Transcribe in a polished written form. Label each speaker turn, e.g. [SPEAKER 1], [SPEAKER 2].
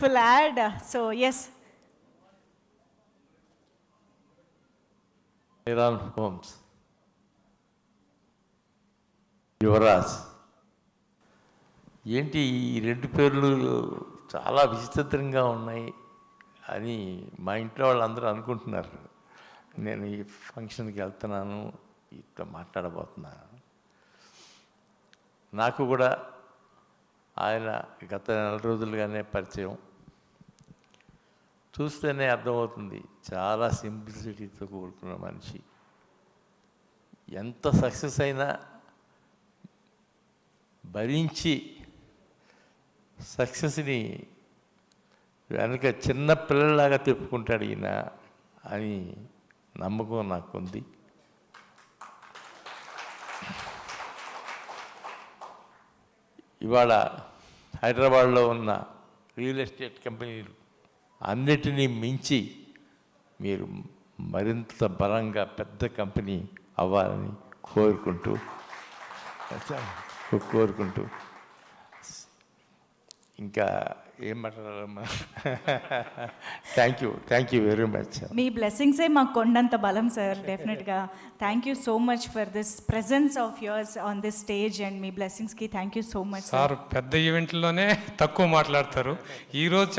[SPEAKER 1] full ad. So yes.
[SPEAKER 2] Iran Homes, Yuvraj. ఏంటి ఈ రెండు పేర్లు చాలా విచిత్రంగా ఉన్నాయి అని మా ఇంట్లో వాళ్ళందరూ అనుకుంటున్నారు. నేను ఈ ఫంక్షన్కి వెళ్తున్నాను, ఇట్లా మాట్లాడబోతున్నాను. నాకు కూడా ఆయన గత 4 రోజులుగానే పరిచయం. చూస్తేనే అర్థమవుతుంది, చాలా సింప్లిసిటీతో కూడుకున్న మనిషి. ఎంత సక్సెస్ అయినా భరించి సక్సెస్ని వెనక చిన్న పిల్లలాగా తిప్పుకుంటాడు ఈయన అని నమ్మకం నాకుంది. ఇవాళ హైదరాబాద్లో ఉన్న రియల్ ఎస్టేట్ కంపెనీలు అన్నిటినీ మించి మీరు మరింత బలంగా పెద్ద కంపెనీ అవ్వాలని కోరుకుంటూ ఇంకా ఏం మాట్లాడాలమ్మా. Thank you very much.
[SPEAKER 1] మీ బ్లెస్సింగ్సే మాకు కొండంత బలం సార్. డెఫినెట్గా thank you so much for this presence of yours on this stage and మీ బ్లెస్సింగ్స్కి thank you so much
[SPEAKER 3] sir. పెద్ద ఈవెంట్లోనే తక్కువ మాట్లాడతారు, ఈరోజు